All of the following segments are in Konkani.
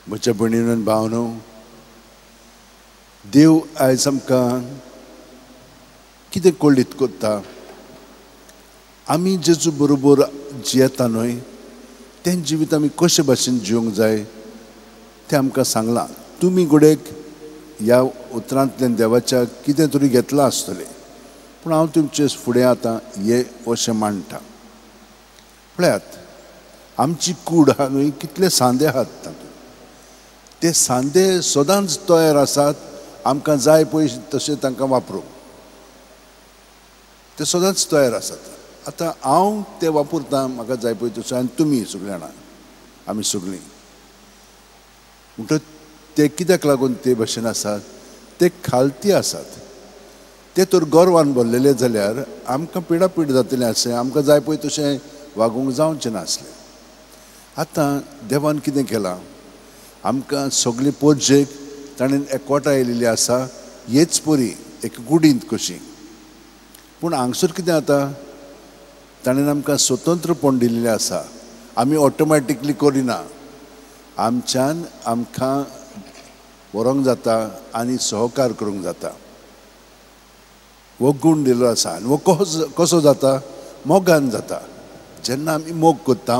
म्हज्या भयणीनो आनी भावनो, देव आयज आमकां कितें कळीत करता, आमी जेजू बरोबर जियेता न्हय तें जिवीत आमी कशे भाशेन जिवंक जाय तें आमकां सांगलां. तुमी घोडेक ह्या उतरांतल्यान देवाच्या कितें तरी घेतलां आसतलें, पूण हांव तुमचे फुडें आतां हे अशें मांडटा. पळयात, आमची कूड आहा न्हय, कितले सांदे आहात तातूंत. ते सांदे सदांच तयार आसात आमकां जाय पळय तशें तांकां वापरूंक. ते सदांच तयार आसात. आतां हांव ते वापरतां म्हाका जाय पळय तशें, आनी तुमी सगळीं जाणां, आमी सगळीं. म्हणटच ते कित्याक लागून ते भाशेन आसात, ते खालती आसात. ते तर गोरवान भरलेले जाल्यार आमकां पिडापीड जातलें अशें, आमकां जाय पळय तशें वागूंक जावचें नासलें. आतां देवान कितें केलां, आमकां सगळे पोरजेक ताणें एकवटाय येयलेली आसा, हेच परी एक कुडींत कशी. पूण हांगसर कितें जाता, ताणें आमकां स्वतंत्रपण दिल्लें आसा. आमी ऑटोमॅटिकली करिना, आमच्यान आमकां व्हरोंक जाता आनी सहकार करूंक जाता. हो गूण दिल्लो आसा. आनी हो कसो जाता, मोगान जाता. जेन्ना आमी मोग करता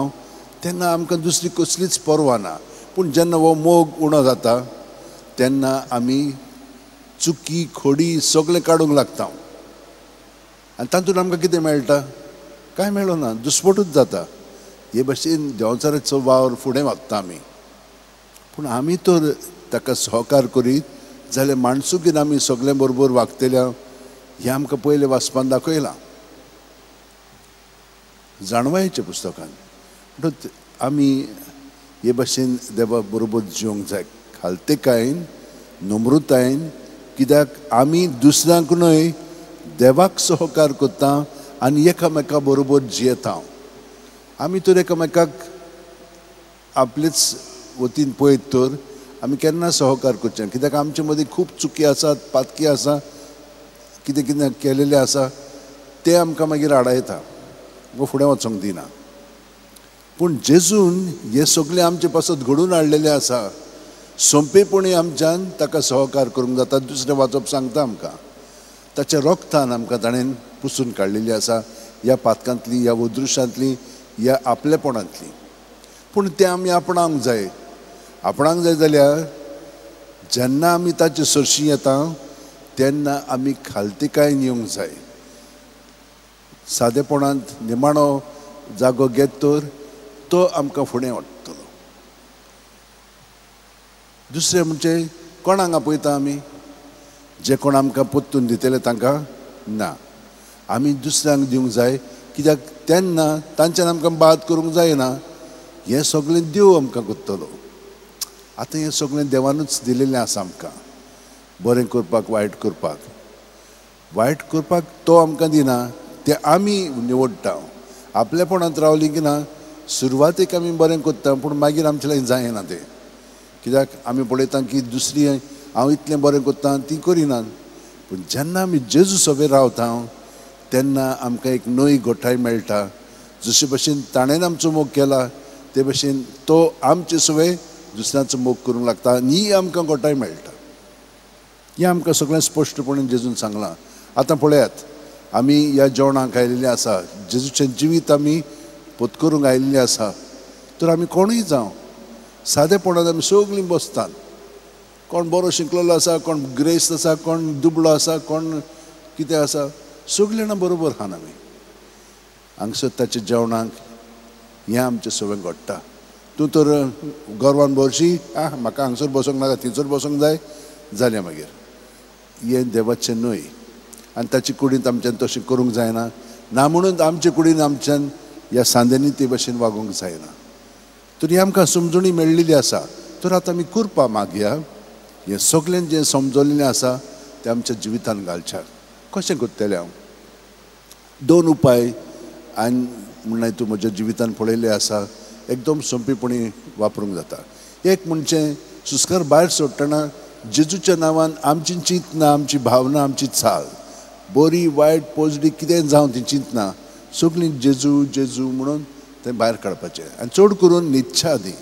तेन्ना आमकां दुसरी कसलीच पर्वा ना. पूण जेन्ना हो मोग उणो जाता तेन्ना आमी चुकी खोडी सगळें काडूंक लागता. आनी तातूंत आमकां कितें मेळटा, कांय मेळना, दुस्पटूच जाता. हे भाशेन देंवचाराचो वावर फुडें वागता आमी. पूण आमी तर ताका सहकार करीत जाल्यार माणसुकीन आमी सगळे बरोबर वागतल्या हें आमकां पयलें वाचपान दाखयलां जाणवायेच्या पुस्तकान. म्हणटच आमी हे भाशेन देवा बरोबर जिवंक जाय, खालतेकायेन, नम्रतायेन. कित्याक आमी दुसऱ्यांक न्हय देवाक सहकार करता आनी एकामेका बरोबर जियेता. आमी तर एकामेकाक आपलेच वतीन पळयत तर आमी केन्ना सहकार करचें. कित्याक आमचे मदीं खूब चुकी आसात, पातकी आसा, कितें कितें केलेलें आसा तें आमकां मागीर आडायता, वो फुडें वचोंक दिना. पूण जेजून हे सगळें आमचे पासत घडून हाडलेलें आसा. सोंपेपणी आमच्यान ताका सहकार करूंक जाता. दुसरें वाचप सांगता आमकां ताच्या रोगतान आमकां ताणें पुसून काडलेली आसा, ह्या पातकांतली, ह्या वदृश्यांतली, ह्या आपलेपणांतली. पूण तें आमी आपणावंक जाय. आपणावंक जाय जाल्यार जेन्ना आमी ताचे सरशी येता तेन्ना आमी खालतीकायेन येवंक जाय. सादेपणांत निमाणो जागो घेत तर तो आमकां फुडें व्हरतलो. दुसरें म्हणजे कोणाक आपयता आमी, जे कोण आमकां पोत्तून दितले तांकां ना, आमी दुसऱ्यांक दिवंक जाय. कित्याक तेन्ना तांच्यान आमकां बाद करूंक जायना. हें सगळें देव आमकां करतलो. आतां हें सगळें देवानूच दिलेलें आसा आमकां, बरें करपाक, वायट करपाक. वायट करपाक तो आमकां दिना, तें आमी निवडटा. आपलेपणांत रावलीं की ना, सुरवातेक आमी बरें करता पूण मागीर आमचे लागीं जायना तें. कित्याक आमी पळयता की दुसरी हांव इतलें बरें करता ती करिनात. पूण जेन्ना आमी जेजू सोबेर रावता तेन्ना आमकां एक नवी घोटाय मेळटा. जशे भशेन ताणेन आमचो मोग केला ते भशेन तो आमचे सोबे दुसऱ्यांचो मोग करूंक लागता आनी ही आमकां घोटाय मेळटा. हें आमकां सगळें स्पश्टपणान जेजून सांगलां. आतां पळयात, आमी ह्या जेवणाक आयिल्ले आसा, जेजूचें जिवीत आमी पत्करूंक आयिल्ले आसा. तर आमी कोणूय जावं, सादेपणान आमी सगळीं बसतात. कोण बरो शिकलेलो आसा, कोण ग्रेस्त आसा, कोण दुबळो आसा, कोण कितें आसा, सगळीं जाणां बरोबर आहात आमी. हांगसर ताच्या जेवणाक हें आमचें सगळें घडटा. तूं तर गोरवान भरशी, म्हाका हांगसर बसोंक नाका, थंयसर बसोंक जाय, जालें मागीर. हें देवाचें न्हय. आनी ताचे कुडींत आमच्यान तशें करूंक जायना. ना म्हणून आमचे कुडीन आमच्यान ह्या सांद्यांनी ते भशेन वागोवंक जायना. तर ही आमकां समजुणी मेळिल्ली आसा. तर आतां आमी करपा मागया हें सगळें जें समजलेलें आसा तें आमच्या जिवितान घालच्या. कशें करतलें हांव? 2 उपाय आनी म्हणल्यार तूं म्हज्या जिवितान पळयले आसा, एकदम सोंपेपणी वापरूंक जाता. एक म्हणजे सुस्कार भायर सोडटना जेजूच्या नांवान आमची चिंतना, आमची भावना, आमची चाल, बरी वायट पॉजिटीव कितें जावं ती चिंतना, सगळीं जेजू जेजू म्हणून तें भायर काडपाचें. आनी चड करून न्हिदच्या आदी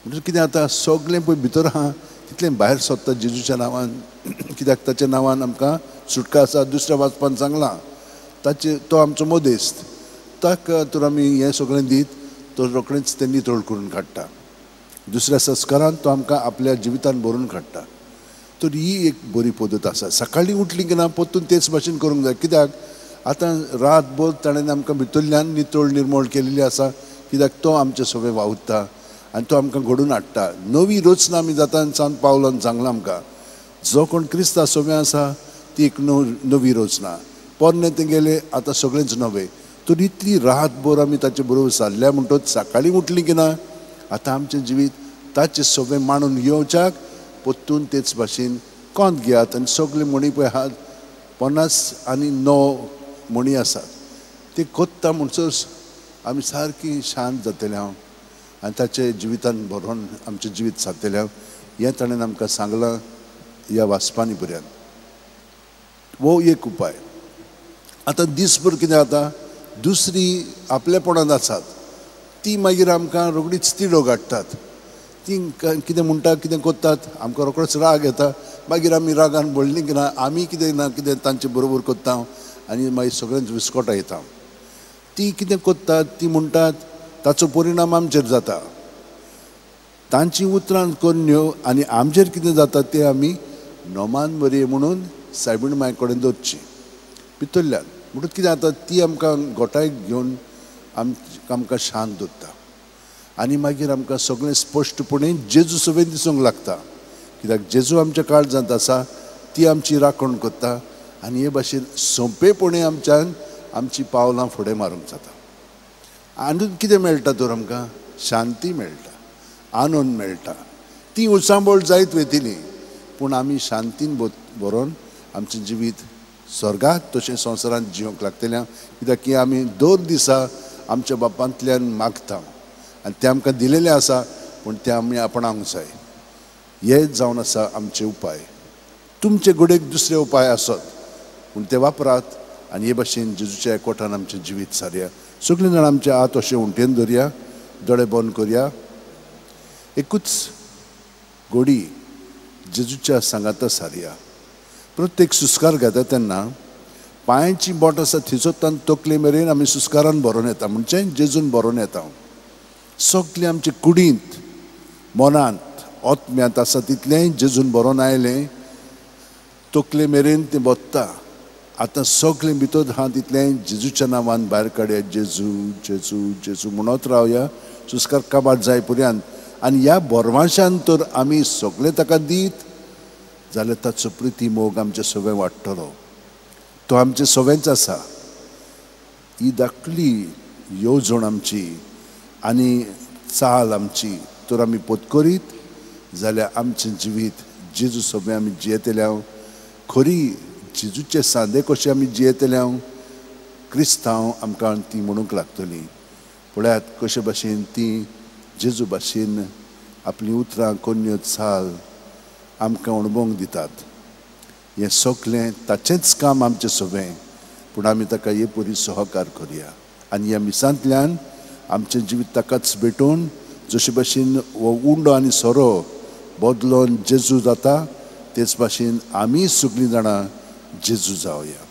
म्हणजे कितें आतां सगळें पळय भितर आहा तितलें भायर सोदता जेजूच्या नांवान कित्याक ताच्या नांवान आमकां सुटका आसा दुसऱ्या वाचपान सांगलां ताचे तो आमचो मोदेस्त ताका तर आमी हें सगळें दीत तो रोखडेंच तें नितळ करून काडटा दुसऱ्या संस्कारान तो आमकां आपल्या जिवितान भरून काडटा तर ही एक बरी पद्दत आसा सकाळीं उठलीं की ना पोत्तून तेच भाशेन करूंक जाय कित्याक आतां रातभर ताणें आमकां भितरल्यान नितळ निर्मळ केलेली आसा कित्याक तो आमचे सगळे वावुरता आनी तो आमकां घडोवन हाडटा नवी रचना आमी जाता सांग पावलान सांगलां आमकां जो कोण क्रिस्ता सोबे आसा ती एक नवी रचना पोरणे तें गेले आतां सगळेंच नवें तर इतली रातभर आमी ताचे बरोबर सारल्या म्हणटच सकाळीं उठलीं की ना आतां आमचें जिवीत ताचे सोबे मांडून घेवच्याक पोत्तून तेच भाशेन कोंत घेयात आनी सगळे मणी पळय आहात 59 मणी आसात ते कोत्ता म्हणसर आमी सारकी शांत जातले हांव आनी ताचे जिवितान भरोवन आमचें जिवीत सारतलें हांव हें ताणें आमकां सांगलां ह्या वाचपांनी पर्यंत वो एक उपाय आतां दिसभर कितें जाता दुसरी आपलेपणांत आसात ती मागीर आमकां रोखडीच तिडो काडटात ती कितें म्हणटा कितें कोत्तात आमकां रोखडोच राग येता मागीर आमी रागान बोडलीं की ना आमी कितें ना कितें तांचे बरोबर कोत्ता आनी मागीर सगळ्यांच विस्कोटा येता ती कितें कोत्तात ती म्हणटात ताचो परिणाम आमचेर जाता तांची उतरां कोन्यो आनी आमचेर कितें जाता तें आमी नोमान बरी म्हणून सायबीण मांय कडेन दवरची भितरल्यान म्हणून कितें जाता ती आमकां गोठायक घेवन आमकां शांत दवरता आनी मागीर आमकां सगळें स्पश्टपणे जेजू सोबेन दिसूंक लागता कित्याक जेजू आमच्या काळजांत आसा ती आमची राखण करता आनी हे भाशेन सोंपेपणे आमच्यान आमची पावलां फुडें मारूंक जाता आनी कितें मेळटा तर आमकां शांती मेळटा आनंद मेळटा ती उसांबळ जायत वयतली पूण आमी शांतीन बरोवन आमचें जिवीत स्वर्गांत तशें संवसारांत जिवंक लागतलें कित्याक की आमी दर दिसा आमच्या बापांतल्यान मागता आनी तें आमकां दिलेलें आसा पूण तें आमी आपणावंक जाय हे जावन आसा आमचे उपाय तुमचे घोडेक दुसरे उपाय आसत पूण ते वापरात आनी हे भाशेन जेजूच्या एकवटान आमचें जिवीत सारया सगळीं जाणां आमचे हात अशें उंटेन धरया दोळे बंद करया एकूच घोडी जेजूच्या सांगाता सारया प्रत्येक सुस्कार घेता तेन्ना पांयाची बोट आसा थिचोत्तान तकले मेरेन आमी सुस्कारान भरोवन येता म्हणजे जेजून भरोवन येता सगळें आमचे कुडींत मनांत ओतम्यांत आसा तितलें जेजून भरोवन आयलें तकले मेरेन तें बसता आतां सगळें भितर आहा तितलें जेजूच्या नांवान भायर काडया जेजू जेजू जेजू म्हणत रावया सुस्कार काबार जाय पर्यंत आनी ह्या बोरमाशान तर आमी सगळें ताका दीत जाल्यार ताचो प्रिती मोग आमचे सगळें वाडटलो तो आमचे सगळेंच आसा ही धाकली येवजण आमची आनी चाल आमची तर आमी पत्करीत जाल्यार आमचें जिवीत जेजू सोबें आमी जियेतले खरी जेजूचे सांदे कशें आमी जियेतले क्रिस्तांव आमकां ती म्हणूंक लागतली पळयात कशे भाशेन ती जेजू भाशेन आपली उतरां कोन्यो चाल आमकां अणभवंक दितात हें सगळें ताचेंच काम आमचें सगळें पूण आमी ताका हे परी सहकार करया आनी ह्या मिसांतल्यान आमचें जिवीत ताकाच भेटून जशे भाशेन हो उंडो आनी सोरो बदलोन जेजू जाता तेच भाशेन आमी सगळीं जाणां जेजू जावया